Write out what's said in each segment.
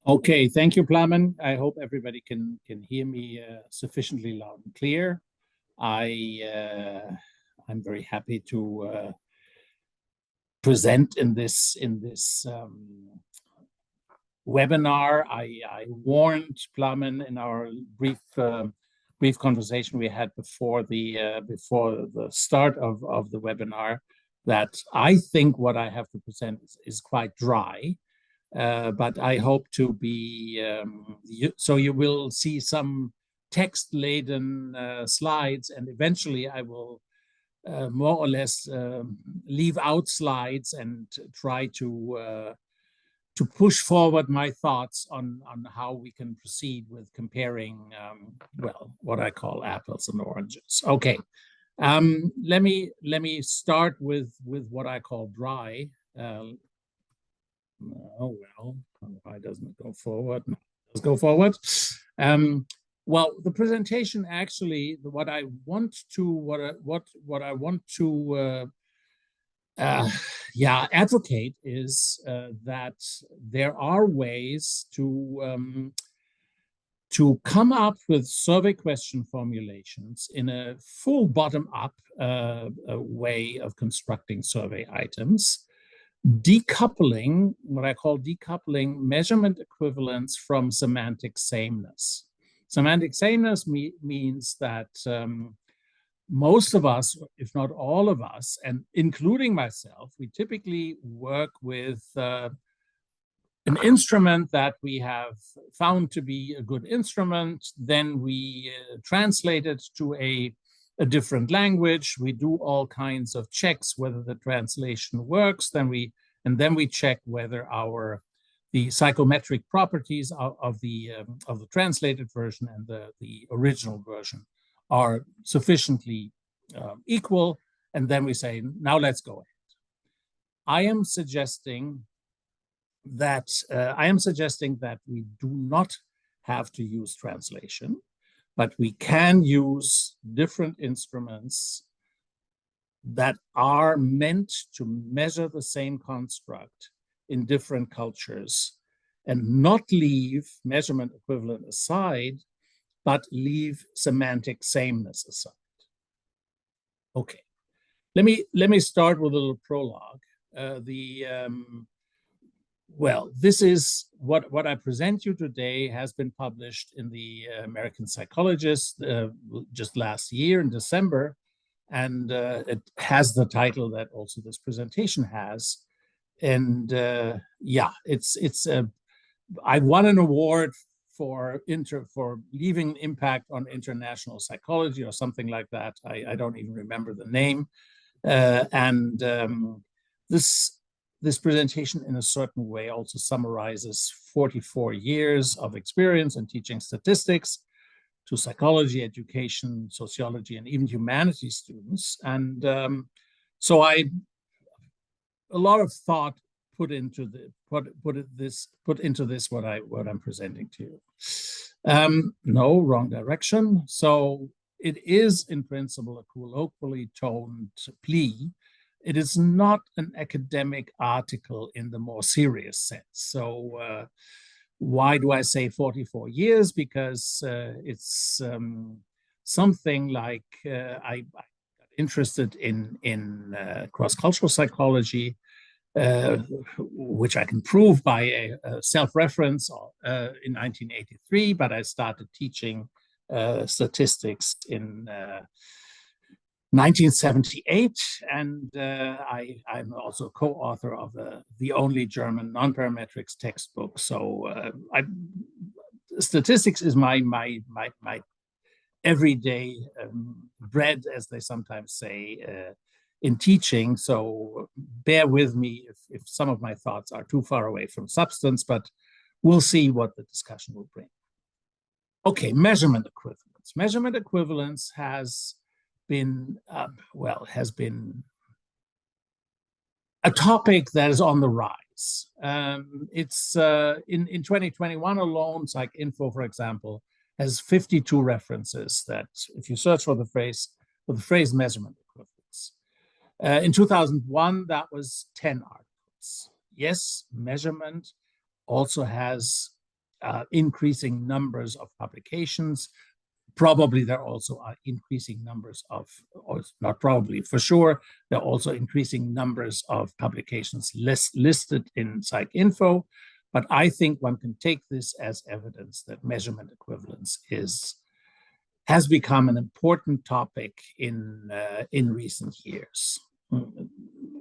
Okay, thank you, Plamen. I hope everybody can hear me sufficiently loud and clear. I'm very happy to present in this webinar. I warned Plamen in our brief conversation we had before the start of the webinar that I think what I have to present is quite dry. But I hope to be, so you will see some text-laden slides, and eventually I will more or less leave out slides and try to push forward my thoughts on how we can proceed with comparing, well, what I call apples and oranges. Okay, let me start with what I call dry. Oh, well, why doesn't it go forward? No, let's go forward. Well, the presentation actually, what I want to advocate is that there are ways to come up with survey question formulations in a full bottom-up way of constructing survey items, decoupling, what I call decoupling measurement equivalence from semantic sameness. Semantic sameness means that most of us, if not all of us, and including myself, we typically work with an instrument that we have found to be a good instrument. Then we translate it to a different language. We do all kinds of checks whether the translation works. Then we check whether the psychometric properties of the translated version and the original version are sufficiently equal. And then we say, now let's go ahead. I am suggesting that we do not have to use translation, but we can use different instruments that are meant to measure the same construct in different cultures and not leave measurement equivalent aside, but leave semantic sameness aside. Okay, let me start with a little prologue. Well, this is what I present you today has been published in the American Psychologist just last year in December, and it has the title that also this presentation has. And yeah, I won an award for leaving impact on international psychology or something like that. I don't even remember the name. This presentation in a certain way also summarizes 44 years of experience in teaching statistics to psychology, education, sociology, and even humanities students. And so a lot of thought put into this what I'm presenting to you. No, wrong direction. So it is in principle a colloquially toned plea. It is not an academic article in the more serious sense. So why do I say 44 years? Because it's something like I got interested in cross-cultural psychology, which I can prove by a self-reference in 1983, but I started teaching statistics in 1978, and I'm also co-author of the only German non-parametrics textbook. So statistics is my everyday bread, as they sometimes say, in teaching. So bear with me if some of my thoughts are too far away from substance, but we'll see what the discussion will bring. Okay, measurement equivalence. Measurement equivalence has been a topic that is on the rise. It's in 2021 alone, PsycINFO, for example, has 52 references that, if you search for the phrase measurement equivalence. In 2001, that was 10 articles. Yes, measurement also has increasing numbers of publications. Probably there also are increasing numbers of, or not probably, for sure, there are also increasing numbers of publications listed in PsycINFO. But I think one can take this as evidence that measurement equivalence has become an important topic in recent years.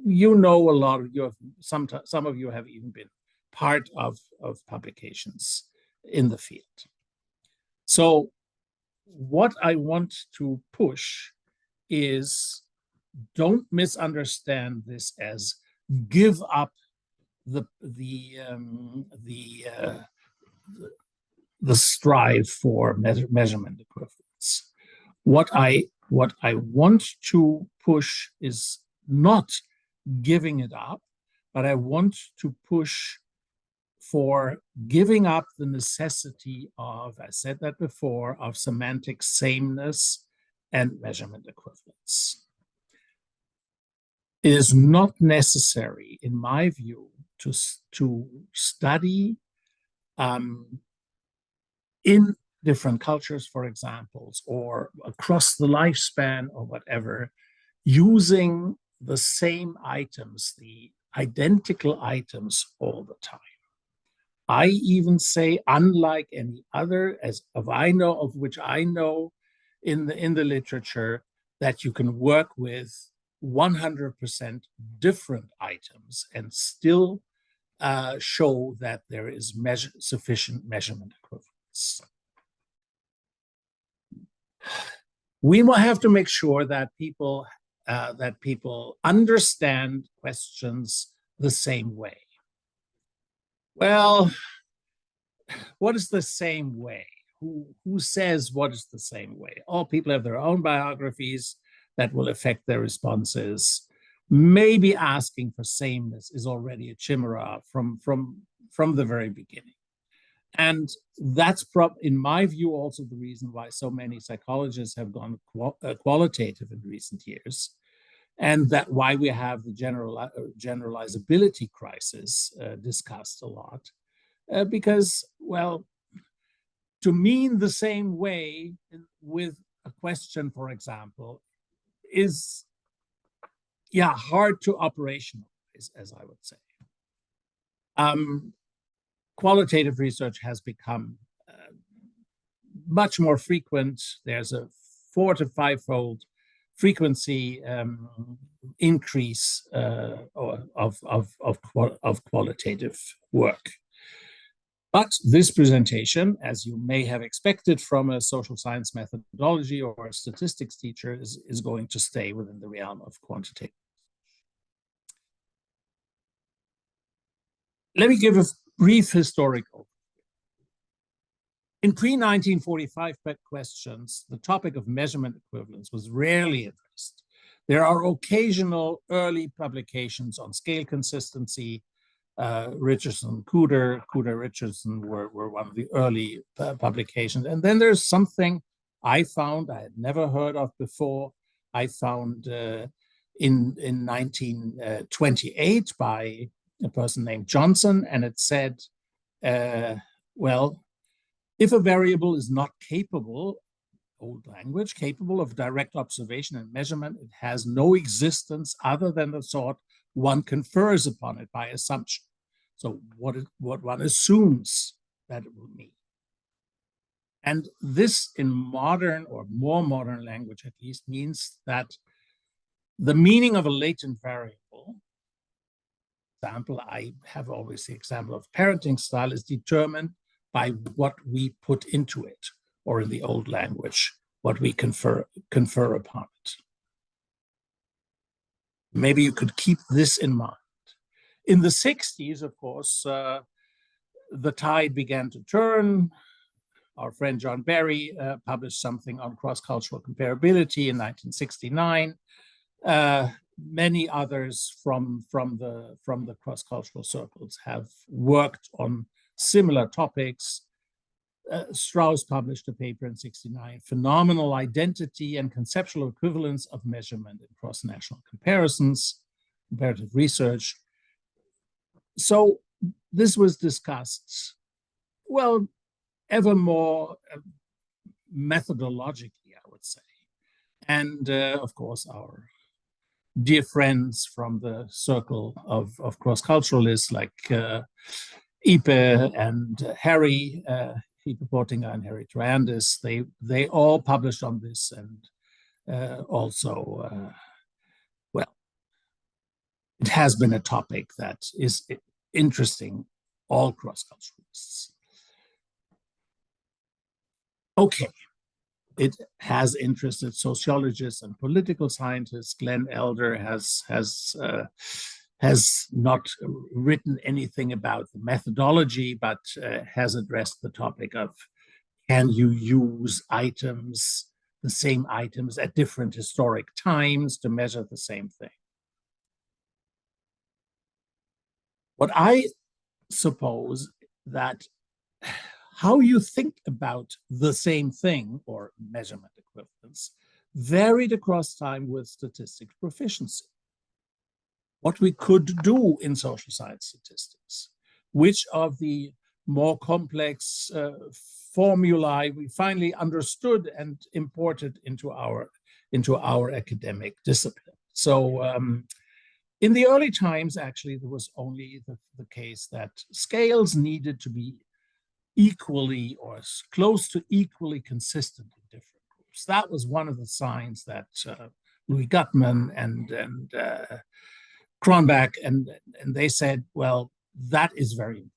You know, a lot of you have, some of you have even been part of publications in the field. So what I want to push is, don't misunderstand this as give up the strive for measurement equivalence. What I want to push is not giving it up, but I want to push for giving up the necessity of, I said that before, of semantic sameness and measurement equivalence. It is not necessary, in my view, to study in different cultures, for example, or across the lifespan or whatever, using the same items, the identical items all the time. I even say, unlike any other, of which I know in the literature, that you can work with 100% different items and still show that there is sufficient measurement equivalence. We will have to make sure that people understand questions the same way. Well, what is the same way? Who says what is the same way? All people have their own biographies that will affect their responses. Maybe asking for sameness is already a chimera from the very beginning. And that's, in my view, also the reason why so many psychologists have gone qualitative in recent years, and that why we have the generalizability crisis discussed a lot. Because, well, to mean the same way with a question, for example, is, yeah, hard to operationalize, as I would say. Qualitative research has become much more frequent. There's a 4 to 5-fold frequency increase of qualitative work. But this presentation, as you may have expected from a social science methodology or a statistics teacher, is going to stay within the realm of quantitative. Let me give a brief historical. In pre-1945 questions, the topic of measurement equivalence was rarely addressed. There are occasional early publications on scale consistency. Richardson, Richardson were one of the early publications. And then there's something I found I had never heard of before. I found in 1928 by a person named Johnson, and it said, well, if a variable is not capable, old language, capable of direct observation and measurement, it has no existence other than the sort one confers upon it by assumption. So what one assumes that it will mean. And this, in modern or more modern language at least, means that the meaning of a latent variable, example, I have always the example of parenting style, is determined by what we put into it, or in the old language, what we confer upon it. Maybe you could keep this in mind. In the 60s, of course, the tide began to turn. Our friend John Barry published something on cross-cultural comparability in 1969. Many others from the cross-cultural circles have worked on similar topics. Strauss published a paper in 1969, Phenomenal Identity and Conceptual Equivalence of Measurement in Cross-National Comparisons, Comparative Research. So this was discussed. well, ever more methodologically, I would say. And of course, our dear friends from the circle of cross-culturalists like Ipe and Harry, Ipe Boehnke and Harry Troyandis, they all published on this, and also, well, it has been a topic that is interesting all cross-culturalists. Okay, it has interested sociologists and political scientists. Glenn Elder has not written anything about the methodology, but has addressed the topic of, can you use items, the same items at different historic times to measure the same thing? What I suppose that how you think about the same thing or measurement equivalence varied across time with statistics proficiency. What we could do in social science statistics, which of the more complex formulae we finally understood and imported into our academic discipline. So in the early times, actually, there was only the case that scales needed to be equally or close to equally consistent in different groups. That was one of the signs that Louis Guttman and Cronbach, and they said, well, that is very important.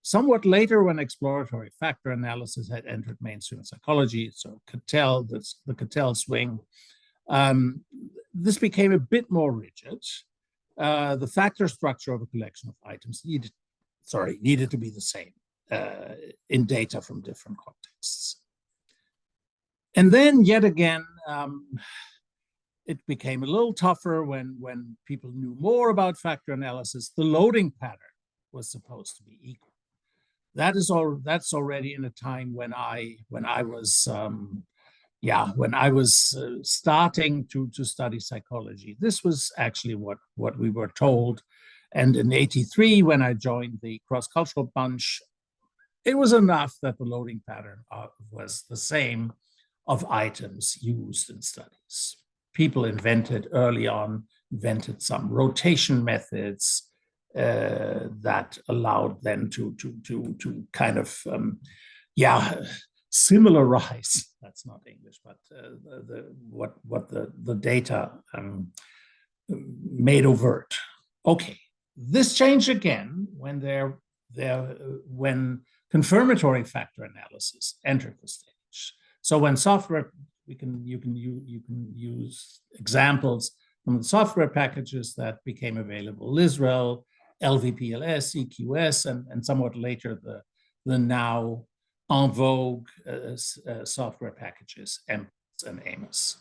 Somewhat later, when exploratory factor analysis had entered mainstream psychology, so Cattell, the Cattell swing, this became a bit more rigid. The factor structure of a collection of items needed to be the same in data from different contexts. And then yet again, it became a little tougher when people knew more about factor analysis. The loading pattern was supposed to be equal. That's already in a time when I was starting to study psychology. This was actually what we were told. And in '83, when I joined the cross-cultural bunch, it was enough that the loading pattern was the same of items used in studies. People early on invented some rotation methods that allowed them to kind of, similarize, that's not English, but what the data made overt. Okay, this changed again when confirmatory factor analysis entered the stage. So when software, you can use examples from the software packages that became available: Lizrel, LVPLS, EQS, and somewhat later the now en vogue software packages, MPS and AMOS.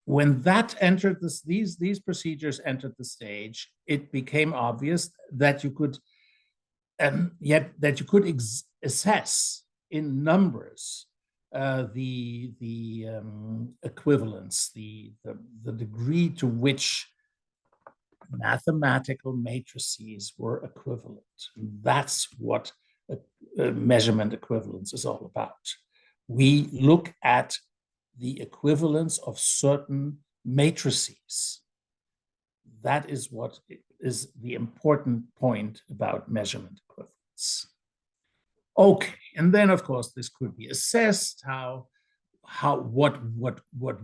When that entered these procedures entered the stage, it became obvious that you could assess in numbers the equivalence, the degree to which mathematical matrices were equivalent. That's what measurement equivalence is all about. We look at the equivalence of certain matrices. That is what is the important point about measurement equivalence. Okay, and then of course this could be assessed, what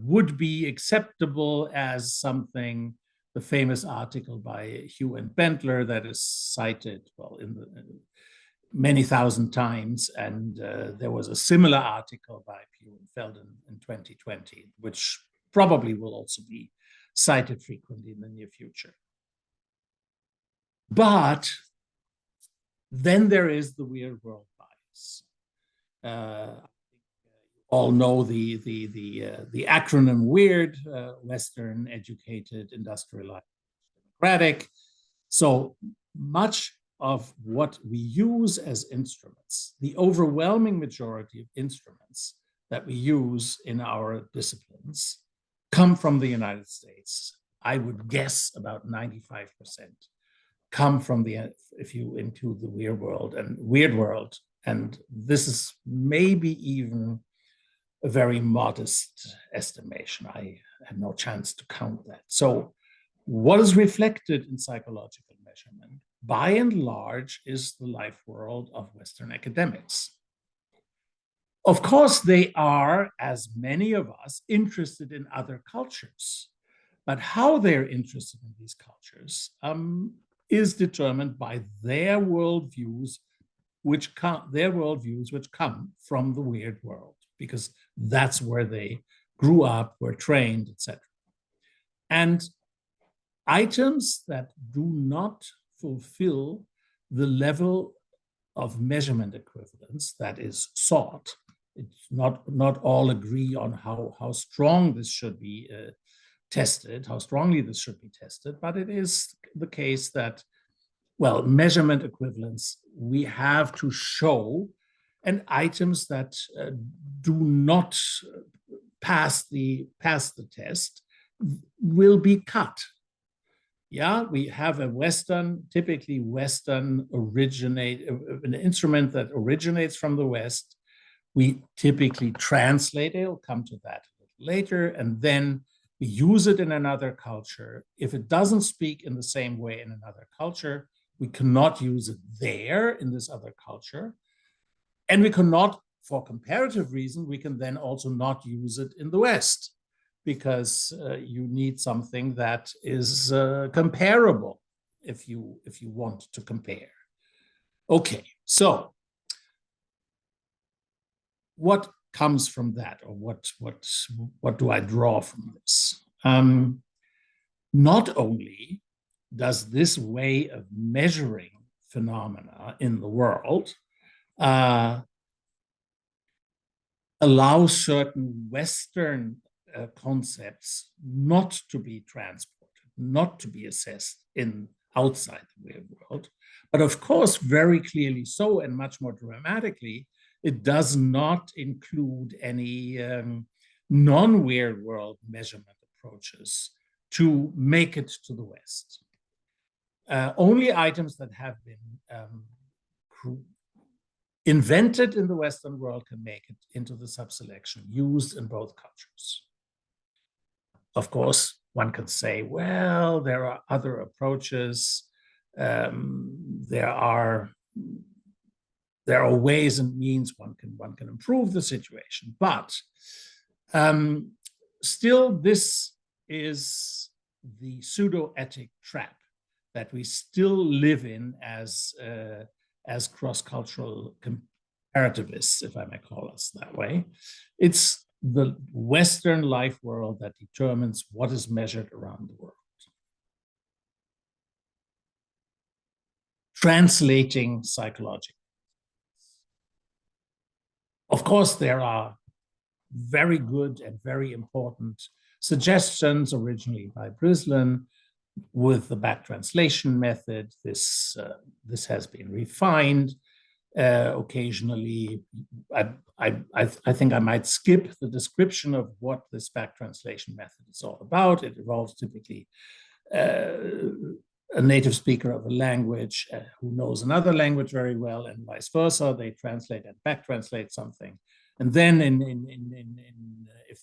would be acceptable as something. The famous article by Hugh and Bentler that is cited many thousand times, and there was a similar article by Pugh and Felden in 2020, which probably will also be cited frequently in the near future. But then there is the weird world bias. All know the acronym WEIRD, Western Educated Industrialized Democratic. So much of what we use as instruments, the overwhelming majority of instruments that we use in our disciplines, come from the United States. I would guess about 95% come from the, if you include the weird world, and this is maybe even a very modest estimation. I had no chance to count that. So what is reflected in psychological measurement, by and large, is the life world of Western academics. Of course, they are, as many of us, interested in other cultures. But how they're interested in these cultures is determined by their worldviews, which come from the weird world, because that's where they grew up, were trained, etc. And items that do not fulfill the level of measurement equivalence that is sought, it's not all agree on how strong this should be tested, how strongly this should be tested, but it is the case that, well, measurement equivalence, we have to show, and items that do not pass the test will be cut. Yeah, we have typically Western an instrument that originates from the West. We typically translate it, I'll come to that a little later, and then we use it in another culture. If it doesn't speak in the same way in another culture, we cannot use it there in this other culture. And we cannot, for comparative reason, we can then also not use it in the West, because you need something that is comparable if you want to compare. Okay, so what comes from that, or what do I draw from this? Not only does this way of measuring phenomena in the world allow certain Western concepts not to be transported, not to be assessed outside the weird world, but of course, very clearly so, and much more dramatically, it does not include any non-weird world measurement approaches to make it to the West. Only items that have been invented in the Western world can make it into the subselection used in both cultures. Of course, one can say, well, there are other approaches. There are ways and means one can improve the situation, but still, this is the pseudo-ethic trap that we still live in as cross-cultural comparativists, if I may call us that way. It's the Western life world that determines what is measured around the world. Translating psychology. Of course, there are very good and very important suggestions originally by Brislin with the back translation method. This has been refined occasionally. I think I might skip the description of what this back translation method is all about. It involves typically a native speaker of a language who knows another language very well, and vice versa. They translate and back translate something. And then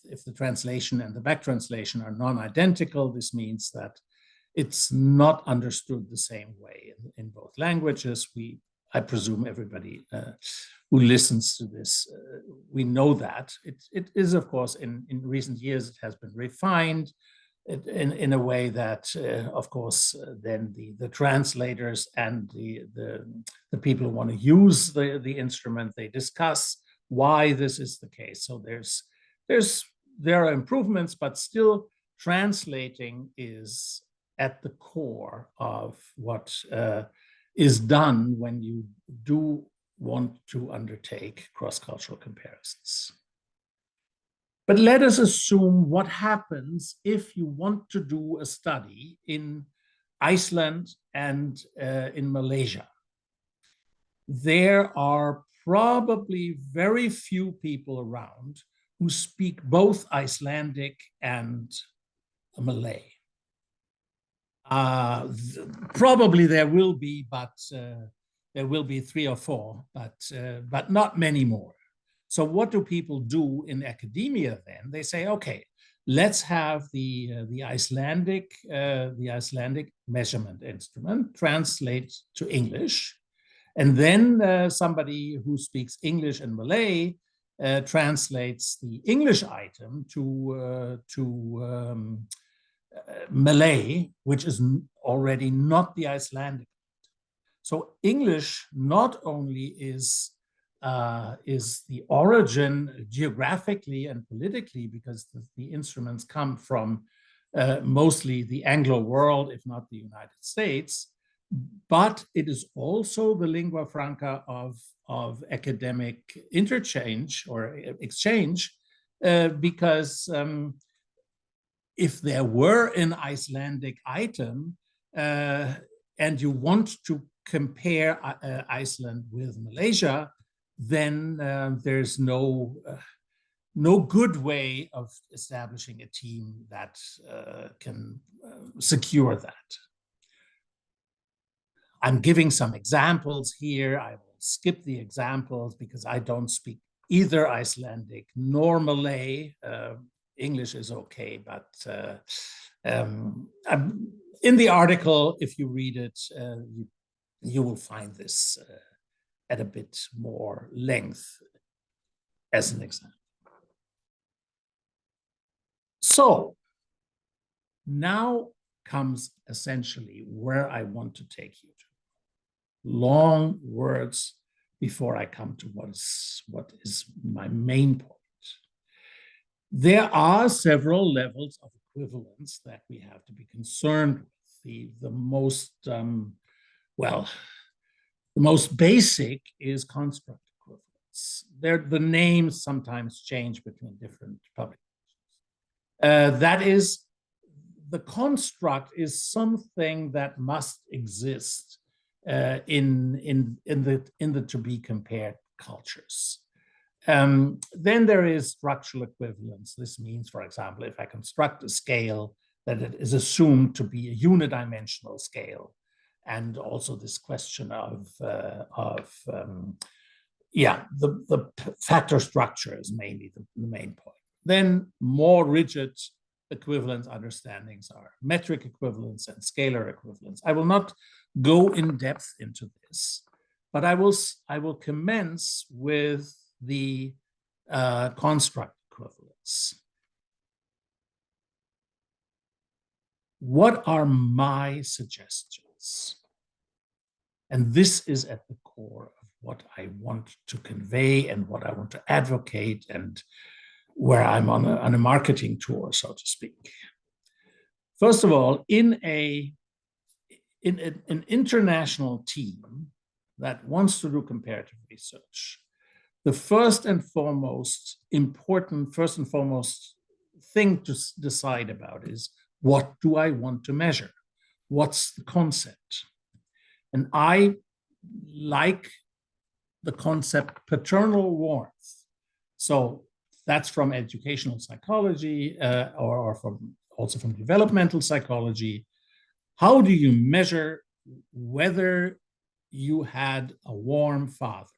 if the translation and the back translation are non-identical, this means that it's not understood the same way in both languages. I presume everybody who listens to this, we know that. It is, of course, in recent years, it has been refined in a way that, of course, then the translators and the people who want to use the instrument, they discuss why this is the case. So there are improvements, but still translating is at the core of what is done when you do want to undertake cross-cultural comparisons. But let us assume what happens if you want to do a study in Iceland and in Malaysia. There are probably very few people around who speak both Icelandic and Malay. Probably there will be, but there will be 3 or 4, but not many more. So what do people do in academia then? They say, okay, let's have the Icelandic measurement instrument translate to English, and then somebody who speaks English and Malay translates the English item to Malay, which is already not the Icelandic. So English not only is the origin geographically and politically, because the instruments come from mostly the Anglo world, if not the United States, but it is also the lingua franca of academic interchange or exchange, because if there were an Icelandic item and you want to compare Iceland with Malaysia, then there's no good way of establishing a team that can secure that. I'm giving some examples here. I will skip the examples because I don't speak either Icelandic nor Malay. English is okay, but in the article, if you read it, you will find this at a bit more length as an example. So now comes essentially where I want to take you to. Long words before I come to what is my main point. There are several levels of equivalence that we have to be concerned with. The most basic is construct equivalence. The names sometimes change between different publications. That is, the construct is something that must exist in the to be compared cultures. Then there is structural equivalence. This means, for example, if I construct a scale, that it is assumed to be a unidimensional scale, and also this question of the factor structure is mainly the main point. Then more rigid equivalence understandings are metric equivalence and scalar equivalence. I will not go in depth into this, but I will commence with the construct equivalence. What are my suggestions? And this is at the core of what I want to convey and what I want to advocate, and where I'm on a marketing tour, so to speak. First of all, in an international team that wants to do comparative research, the first and foremost thing to decide about is, what do I want to measure? What's the concept? And I like the concept paternal warmth. So that's from educational psychology or also from developmental psychology. How do you measure whether you had a warm father?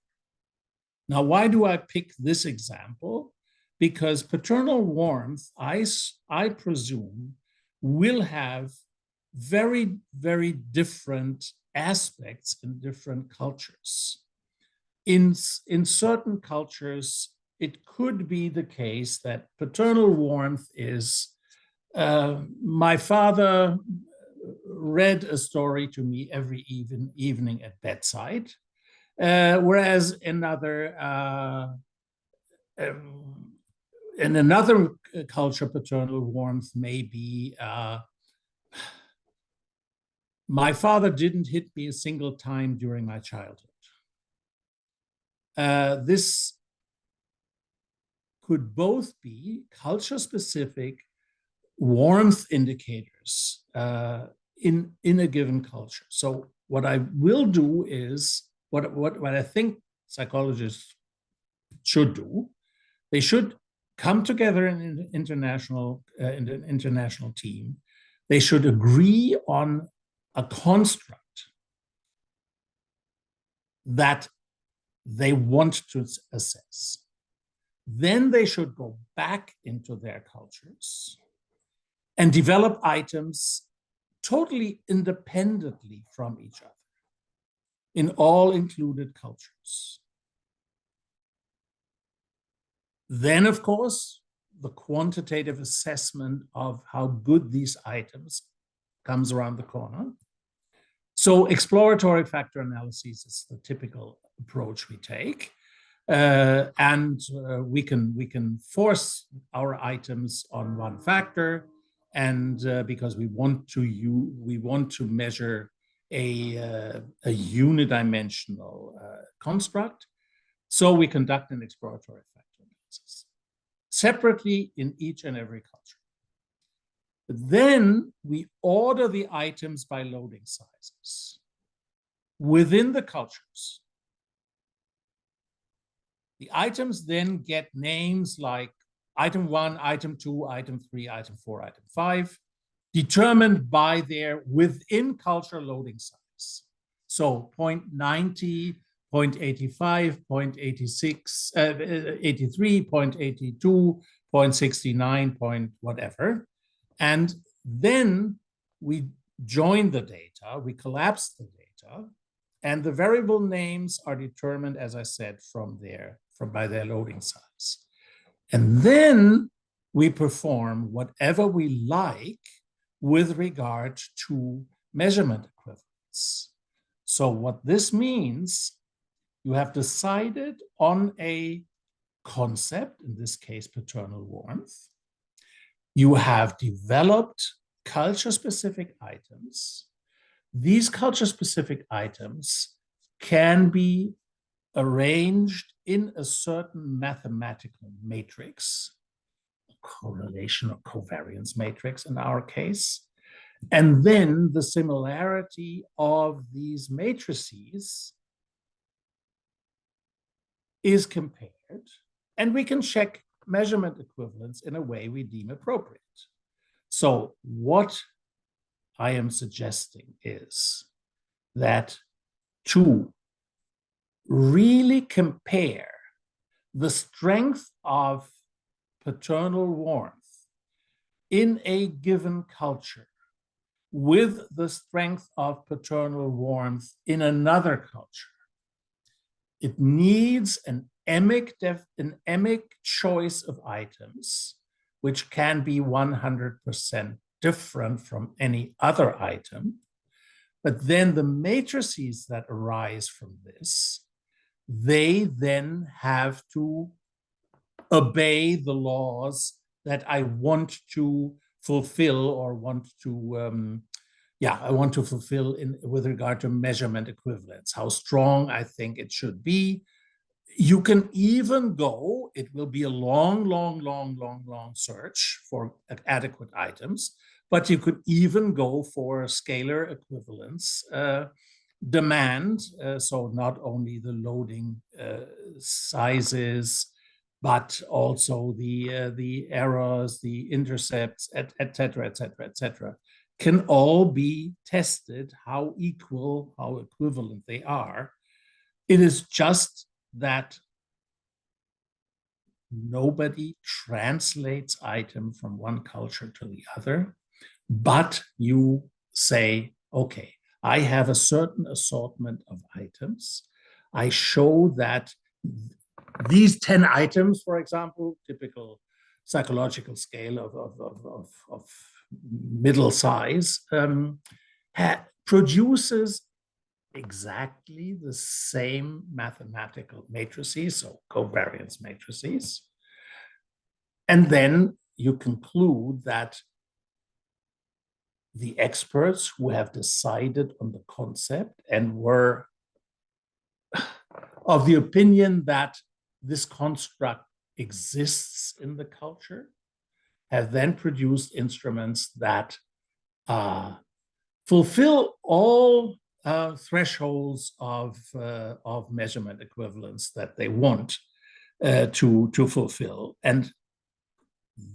Now, why do I pick this example? Because paternal warmth, I presume, will have very, very different aspects in different cultures. In certain cultures, it could be the case that paternal warmth is, my father read a story to me every evening at bedside, whereas in another culture, paternal warmth may be, my father didn't hit me a single time during my childhood. This could both be culture-specific warmth indicators in a given culture. So what I will do is, what I think psychologists should do, they should come together in an international team, They should agree on a construct that they want to assess. Then they should go back into their cultures and develop items totally independently from each other in all included cultures. Then, of course, the quantitative assessment of how good these items comes around the corner. So exploratory factor analysis is the typical approach we take. We can force our items on one factor, and because we want to measure a unidimensional construct, so we conduct an exploratory factor analysis separately in each and every culture. But then we order the items by loading sizes within the cultures. The items then get names like item 1, item 2, item 3, item 4, item 5, determined by their within culture loading size. So 0.90, 0.85, 0.86, 83, 0.82, 0.69, point whatever. And then we join the data, we collapse the data, and the variable names are determined, as I said, by their loading size. And then we perform whatever we like with regard to measurement equivalence. So what this means, you have decided on a concept, in this case, paternal warmth. You have developed culture-specific items. These culture-specific items can be arranged in a certain mathematical matrix, correlation or covariance matrix in our case. And then the similarity of these matrices is compared, and we can check measurement equivalence in a way we deem appropriate. So what I am suggesting is that to really compare the strength of paternal warmth in a given culture with the strength of paternal warmth in another culture, it needs an emic choice of items, which can be 100% different from any other item. But then the matrices that arise from this, they then have to obey the laws that I want to fulfill or want to, I want to fulfill with regard to measurement equivalence, how strong I think it should be. You can even go, it will be a long search for adequate items, but you could even go for a scalar equivalence demand. So not only the loading sizes, but also the errors, the intercepts, et cetera, can all be tested, how equal, how equivalent they are. It is just that nobody translates item from one culture to the other, but you say, okay, I have a certain assortment of items. I show that these 10 items, for example, typical psychological scale of middle size, produces exactly the same mathematical matrices, so covariance matrices. And then you conclude that the experts who have decided on the concept and were of the opinion that this construct exists in the culture have then produced instruments that fulfill all thresholds of measurement equivalence that they want to fulfill. And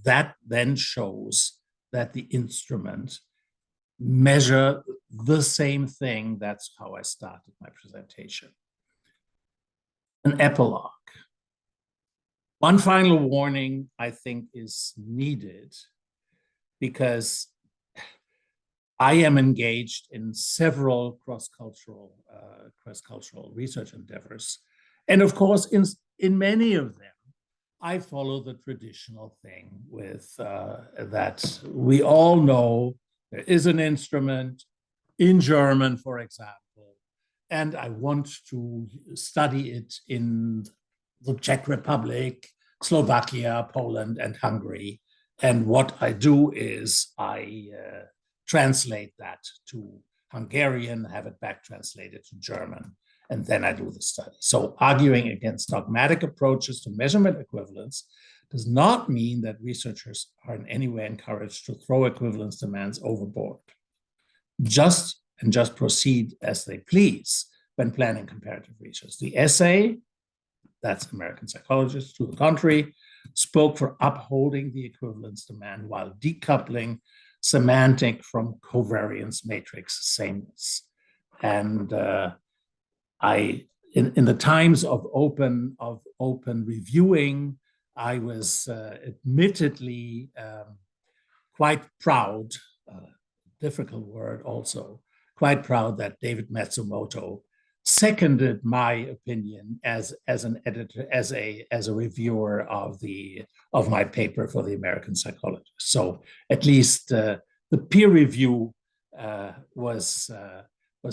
that then shows that the instrument measure the same thing. That's how I started my presentation. An epilogue. One final warning, I think, is needed because I am engaged in several cross-cultural research endeavors. And of course, in many of them, I follow the traditional thing with that we all know there is an instrument in German, for example, and I want to study it in the Czech Republic, Slovakia, Poland, and Hungary. And what I do is I translate that to Hungarian, have it back translated to German, and then I do the study. So arguing against dogmatic approaches to measurement equivalence does not mean that researchers are in any way encouraged to throw equivalence demands overboard. Just proceed as they please when planning comparative research. The essay, that's American Psychologists, to the contrary, spoke for upholding the equivalence demand while decoupling semantic from covariance matrix sameness. And in the times of open reviewing, I was admittedly quite proud, difficult word also, quite proud that David Matsumoto seconded my opinion as an editor, as a reviewer of my paper for the American Psychologist. So at least the peer review was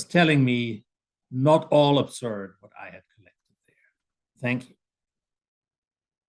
telling me not all absurd what I had collected there. Thank you.